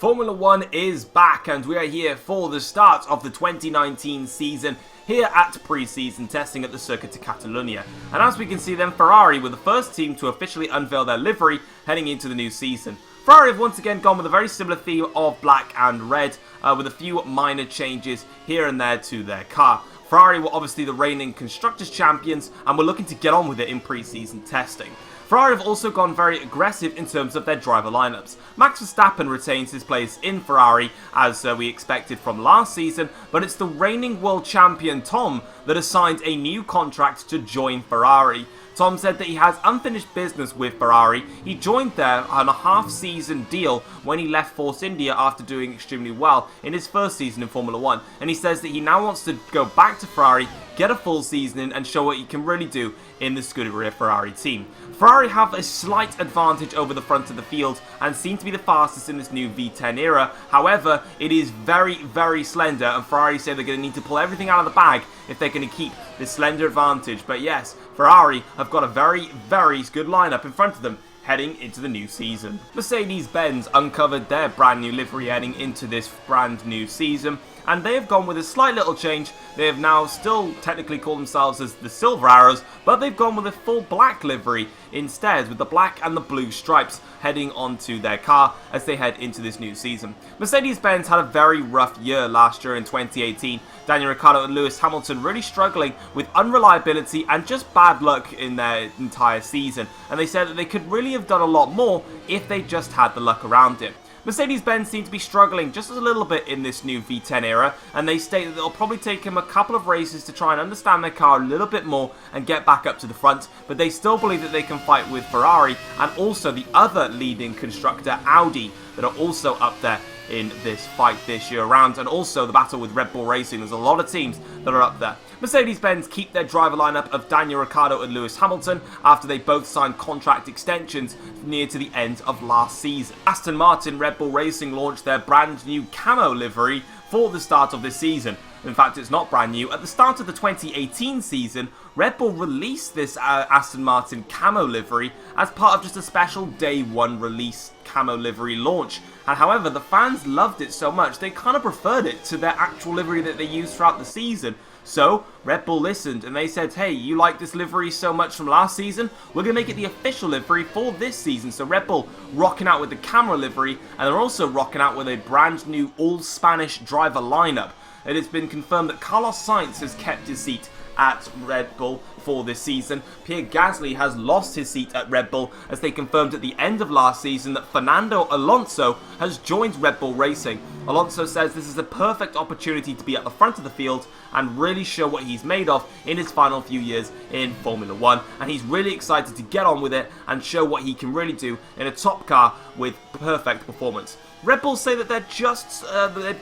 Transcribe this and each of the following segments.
Formula 1 is back and we are here for the start of the 2019 season here at pre-season testing at the Circuit de Catalunya. And as we can see then, Ferrari were the first team to officially unveil their livery heading into the new season. Ferrari have once again gone with a very similar theme of black and red with a few minor changes here and there to their car. Ferrari were obviously the reigning Constructors' Champions and were looking to get on with it in pre-season testing. Ferrari have also gone very aggressive in terms of their driver lineups. Max Verstappen retains his place in Ferrari as we expected from last season, but it's the reigning world champion Tom that has signed a new contract to join Ferrari. Tom said that he has unfinished business with Ferrari. He joined there on a half-season deal when he left Force India after doing extremely well in his first season in Formula 1. And he says that he now wants to go back to Ferrari, get a full season in and show what he can really do in the Scuderia Ferrari team. Ferrari have a slight advantage over the front of the field and seem to be the fastest in this new V10 era. However, it is very, very slender and Ferrari say they're going to need to pull everything out of the bag if they're going to keep this slender advantage. But yes, Ferrari have got a very, very good lineup in front of them heading into the new season. Mercedes-Benz uncovered their brand new livery heading into this brand new season, and they have gone with a slight little change. They have now still technically called themselves as the Silver Arrows, but they've gone with a full black livery instead, with the black and the blue stripes heading onto their car as they head into this new season. Mercedes-Benz had a very rough year last year in 2018. Daniel Ricciardo and Lewis Hamilton really struggling with unreliability and just bad luck in their entire season, and they said that they could really have done a lot more if they just had the luck around it. Mercedes-Benz seem to be struggling just a little bit in this new V10 era, and they state that it'll probably take them a couple of races to try and understand their car a little bit more and get back up to the front, but they still believe that they can fight with Ferrari and also the other leading constructor, Audi, that are also up there in this fight this year around, and also the battle with Red Bull Racing. There's a lot of teams that are up there. Mercedes-Benz keep their driver lineup of Daniel Ricciardo and Lewis Hamilton after they both signed contract extensions near to the end of last season. Aston Martin Red Bull Racing launched their brand new camo livery for the start of this season. In fact, it's not brand new. At the start of the 2018 season, Red Bull released this Aston Martin camo livery as part of just a special day one release camo livery launch. And however, the fans loved it so much, they kind of preferred it to their actual livery that they used throughout the season. So, Red Bull listened and they said, hey, you like this livery so much from last season? We're going to make it the official livery for this season. So Red Bull rocking out with the camera livery, and they're also rocking out with a brand new all-Spanish driver lineup. It has been confirmed that Carlos Sainz has kept his seat at Red Bull for this season. Pierre Gasly has lost his seat at Red Bull as they confirmed at the end of last season that Fernando Alonso has joined Red Bull Racing. Alonso says this is a perfect opportunity to be at the front of the field and really show what he's made of in his final few years in Formula 1, and he's really excited to get on with it and show what he can really do in a top car with perfect performance. Red Bull say that they're just,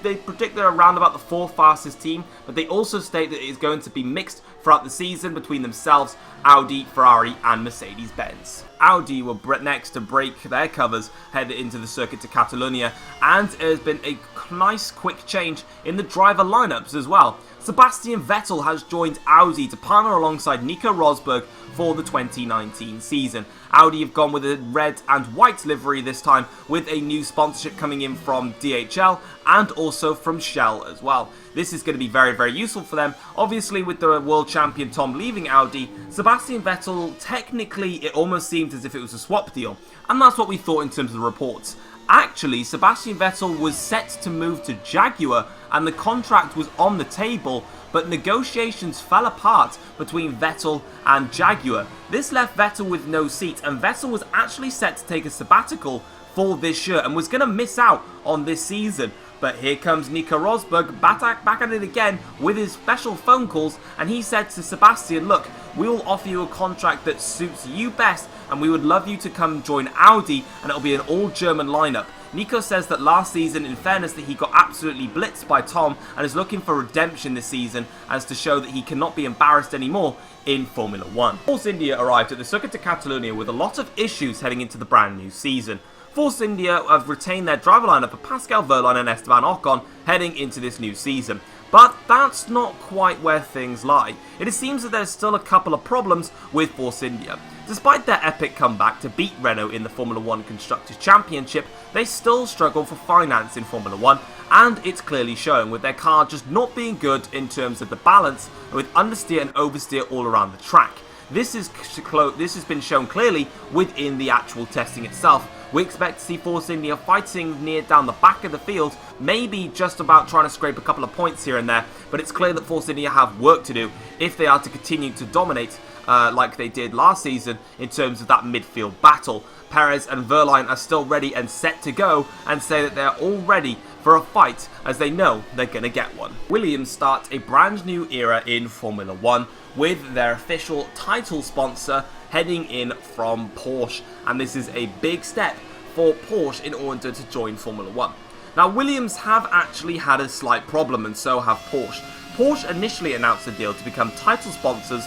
they predict they're around about the fourth fastest team, but they also state that it is going to be mixed throughout the season between themselves, Audi, Ferrari and Mercedes-Benz. Audi were next to break their covers headed into the Circuit de Catalunya, and there has been a nice quick change in the driver lineups as well. Sebastian Vettel has joined Audi to partner alongside Nico Rosberg for the 2019 season. Audi have gone with a red and white livery this time, with a new sponsorship coming in from DHL and also from Shell as well. This is going to be very, very useful for them. Obviously, with the world champion Tom leaving Audi, Sebastian Vettel, technically it almost seemed as if it was a swap deal, and that's what we thought in terms of the reports. Actually, Sebastian Vettel was set to move to Jaguar and the contract was on the table, but negotiations fell apart between Vettel and Jaguar. This left Vettel with no seat, and Vettel was actually set to take a sabbatical for this year and was going to miss out on this season. But here comes Nico Rosberg back at it again with his special phone calls, and he said to Sebastian, look, we will offer you a contract that suits you best, and we would love you to come join Audi, and it'll be an all-German lineup. Nico says that last season, in fairness, that he got absolutely blitzed by Tom and is looking for redemption this season as to show that he cannot be embarrassed anymore in Formula 1. Force India arrived at the Circuit de Catalunya with a lot of issues heading into the brand new season. Force India have retained their driver lineup of Pascal Wehrlein and Esteban Ocon heading into this new season. But that's not quite where things lie. It seems that there's still a couple of problems with Force India. Despite their epic comeback to beat Renault in the Formula 1 Constructors' Championship, they still struggle for finance in Formula 1, and it's clearly showing with their car just not being good in terms of the balance, with understeer and oversteer all around the track. This has been shown clearly within the actual testing itself. We expect to see Force India fighting near down the back of the field, maybe just about trying to scrape a couple of points here and there, but it's clear that Force India have work to do if they are to continue to dominate like they did last season in terms of that midfield battle. Perez and Verline are still ready and set to go and say that they're all ready for a fight as they know they're going to get one. Williams starts a brand new era in Formula 1 with their official title sponsor heading in from Porsche, and this is a big step for Porsche in order to join Formula 1. Now Williams have actually had a slight problem, and so have Porsche. Porsche initially announced a deal to become title sponsors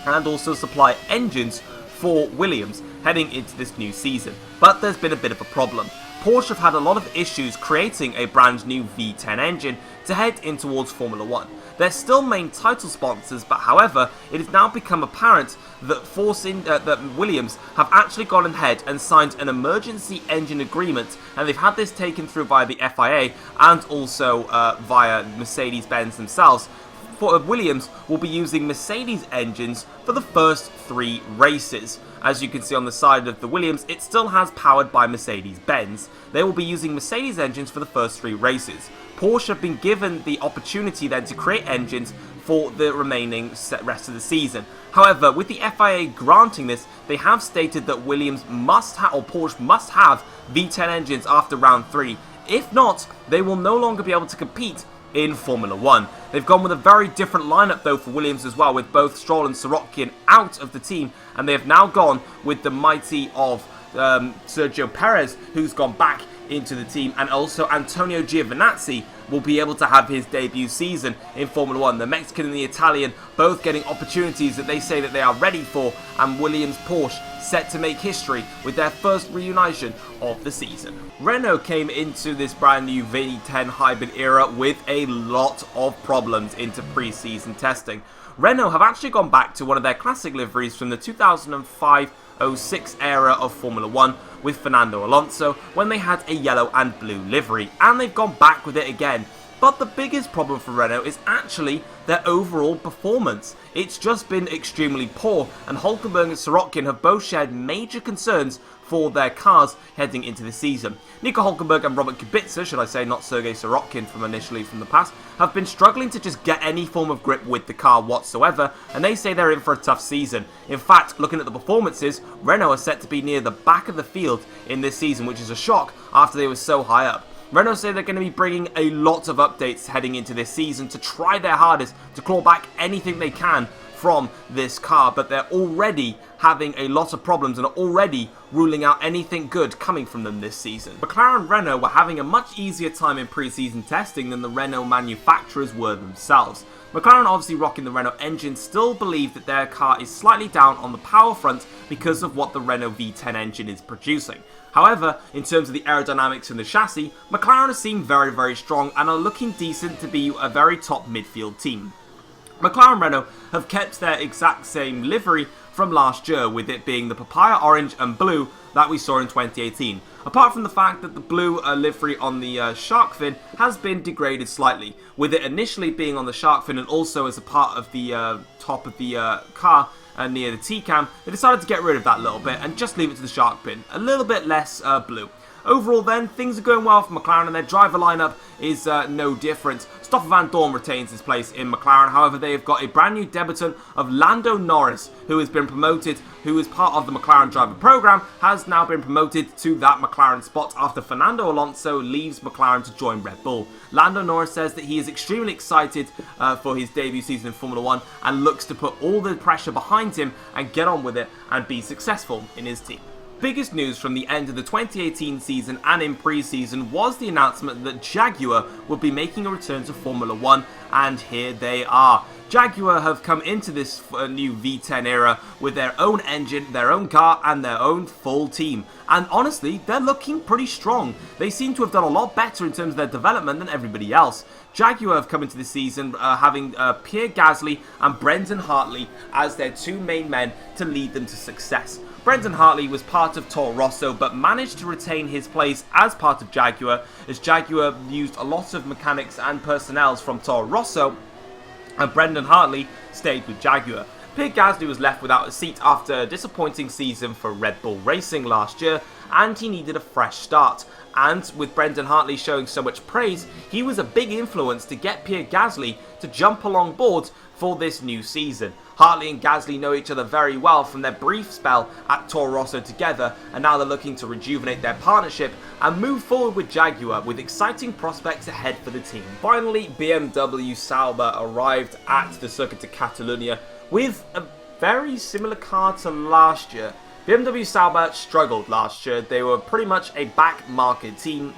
and also supply engines for Williams heading into this new season, but there's been a bit of a problem. Porsche have had a lot of issues creating a brand new V10 engine to head in towards Formula 1. They're still main title sponsors, but however, it has now become apparent that Williams have actually gone ahead and signed an emergency engine agreement, and they've had this taken through by the FIA and also via Mercedes-Benz themselves. Williams will be using Mercedes engines for the first 3 races. As you can see on the side of the Williams, it still has powered by Mercedes-Benz. They will be using Mercedes engines for the first 3 races. Porsche have been given the opportunity then to create engines for the remaining rest of the season. However, with the FIA granting this, they have stated that Williams must have, or Porsche must have, V10 engines after round 3. If not, they will no longer be able to compete in Formula 1. They've gone with a very different lineup though for Williams as well, with both Stroll and Sorokin out of the team, and they have now gone with the mighty of Sergio Perez, who's gone back into the team, and also Antonio Giovinazzi will be able to have his debut season in Formula 1. The Mexican and the Italian both getting opportunities that they say that they are ready for, and Williams-Porsche set to make history with their first reunition of the season. Renault came into this brand new V10 hybrid era with a lot of problems into pre-season testing. Renault have actually gone back to one of their classic liveries from the 2005-06 era of Formula 1 with Fernando Alonso, when they had a yellow and blue livery, and they've gone back with it again. But the biggest problem for Renault is actually their overall performance. It's just been extremely poor, and Hülkenberg and Sorokin have both shared major concerns for their cars heading into the season. Nico Hülkenberg and Robert Kubica, should I say, not Sergei Sorokin from the past, have been struggling to just get any form of grip with the car whatsoever, and they say they're in for a tough season. In fact, looking at the performances, Renault are set to be near the back of the field in this season, which is a shock after they were so high up. Renault say they're going to be bringing a lot of updates heading into this season to try their hardest to claw back anything they can from this car, but they're already having a lot of problems and are already ruling out anything good coming from them this season. McLaren and Renault were having a much easier time in pre-season testing than the Renault manufacturers were themselves. McLaren, obviously rocking the Renault engine, still believe that their car is slightly down on the power front because of what the Renault V10 engine is producing. However, in terms of the aerodynamics and the chassis, McLaren seem very, very strong and are looking decent to be a very top midfield team. McLaren and Renault have kept their exact same livery from last year, with it being the papaya orange and blue that we saw in 2018. Apart from the fact that the blue livery on the shark fin has been degraded slightly, with it initially being on the shark fin and also as a part of the top of the car near the T-cam, they decided to get rid of that a little bit and just leave it to the shark fin, a little bit less blue. Overall then, things are going well for McLaren, and their driver lineup is no different. Stoffel Van Dorn retains his place in McLaren. However, they have got a brand new debutant of Lando Norris, who has been promoted, who is part of the McLaren driver program, has now been promoted to that McLaren spot after Fernando Alonso leaves McLaren to join Red Bull. Lando Norris says that he is extremely excited for his debut season in Formula 1 and looks to put all the pressure behind him and get on with it and be successful in his team. Biggest news from the end of the 2018 season and in pre-season was the announcement that Jaguar would be making a return to Formula 1, and here they are. Jaguar have come into this new V10 era with their own engine, their own car, and their own full team. And honestly, they're looking pretty strong. They seem to have done a lot better in terms of their development than everybody else. Jaguar have come into this season having Pierre Gasly and Brendan Hartley as their two main men to lead them to success. Brendan Hartley was part of Toro Rosso but managed to retain his place as part of Jaguar, as Jaguar used a lot of mechanics and personnel from Toro Rosso, and Brendan Hartley stayed with Jaguar. Pierre Gasly was left without a seat after a disappointing season for Red Bull Racing last year, and he needed a fresh start. And with Brendan Hartley showing so much praise, he was a big influence to get Pierre Gasly to jump along board for this new season. Hartley and Gasly know each other very well from their brief spell at Toro Rosso together, and now they're looking to rejuvenate their partnership and move forward with Jaguar with exciting prospects ahead for the team. Finally, BMW Sauber arrived at the Circuit de Catalunya with a very similar car to last year. BMW Sauber struggled last year. They were pretty much a back market team,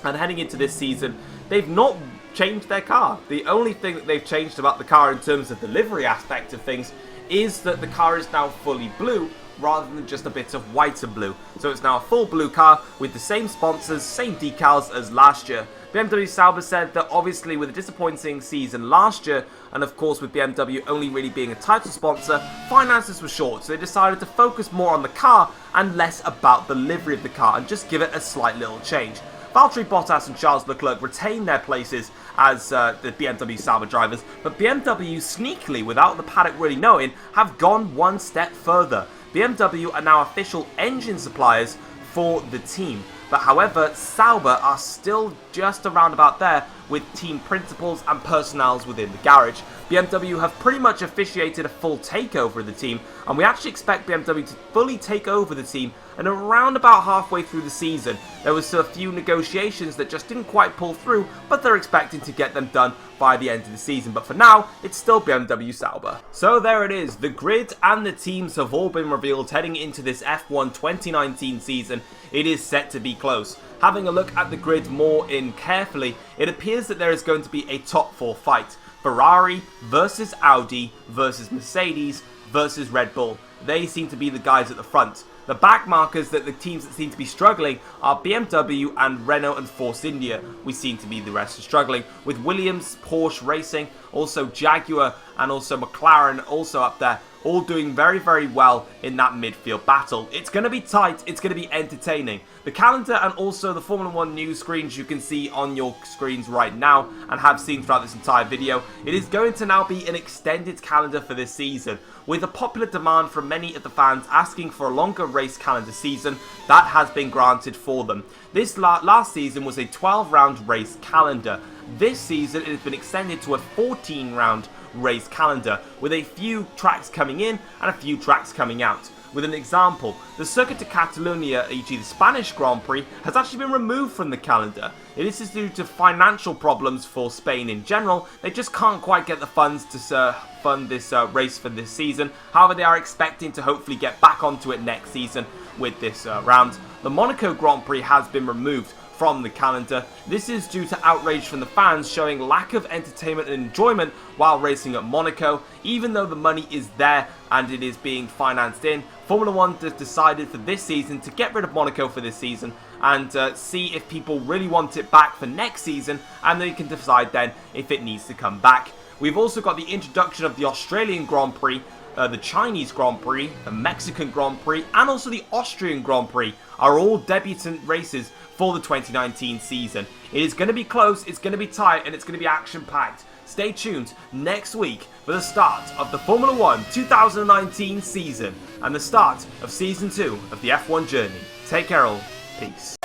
and heading into this season, they've not changed their car. The only thing that they've changed about the car in terms of the livery aspect of things is that the car is now fully blue rather than just a bit of white and blue. So it's now a full blue car with the same sponsors, same decals as last year. BMW Sauber said that obviously with a disappointing season last year, and of course with BMW only really being a title sponsor, finances were short, so they decided to focus more on the car and less about the livery of the car and just give it a slight little change. Valtteri Bottas and Charles Leclerc retained their places as the BMW Sauber drivers, but BMW sneakily, without the paddock really knowing, have gone one step further. BMW are now official engine suppliers for the team. But however, Sauber are still just around about there with team principals and personnels within the garage. BMW have pretty much officiated a full takeover of the team, and we actually expect BMW to fully take over the team, and around about halfway through the season. There was a few negotiations that just didn't quite pull through, but they're expecting to get them done by the end of the season. But for now, it's still BMW Sauber. So there it is. The grid and the teams have all been revealed heading into this F1 2019 season. It is set to be close. Having a look at the grid more in carefully, it appears that there is going to be a top four fight. Ferrari versus Audi versus Mercedes versus Red Bull. They seem to be the guys at the front. The back markers that the teams that seem to be struggling are BMW and Renault and Force India. We seem to be the rest are struggling, with Williams-Porsche Racing, also Jaguar and also McLaren also up there, all doing very, very well in that midfield battle. It's going to be tight, it's going to be entertaining. The calendar and also the Formula 1 news screens you can see on your screens right now and have seen throughout this entire video. It is going to now be an extended calendar for this season, with a popular demand from many of the fans asking for a longer race calendar season. That has been granted for them. This last season was a 12-round race calendar. This season it has been extended to a 14-round race calendar, with a few tracks coming in and a few tracks coming out. With an example, the Circuit de Catalunya, e.g. the Spanish Grand Prix, has actually been removed from the calendar. This is due to financial problems for Spain in general. They just can't quite get the funds to fund this race for this season. However, they are expecting to hopefully get back onto it next season with this round. The Monaco Grand Prix has been removed from the calendar. This is due to outrage from the fans showing lack of entertainment and enjoyment while racing at Monaco. Even though the money is there and it is being financed in, Formula 1 has decided for this season to get rid of Monaco for this season and see if people really want it back for next season, and they can decide then if it needs to come back. We've also got the introduction of the Australian Grand Prix, the Chinese Grand Prix, the Mexican Grand Prix, and also the Austrian Grand Prix are all debutant races for the 2019 season. It is going to be close, it's going to be tight, and it's going to be action-packed. Stay tuned next week for the start of the Formula 1 2019 season and the start of Season 2 of the F1 journey. Take care all. Peace.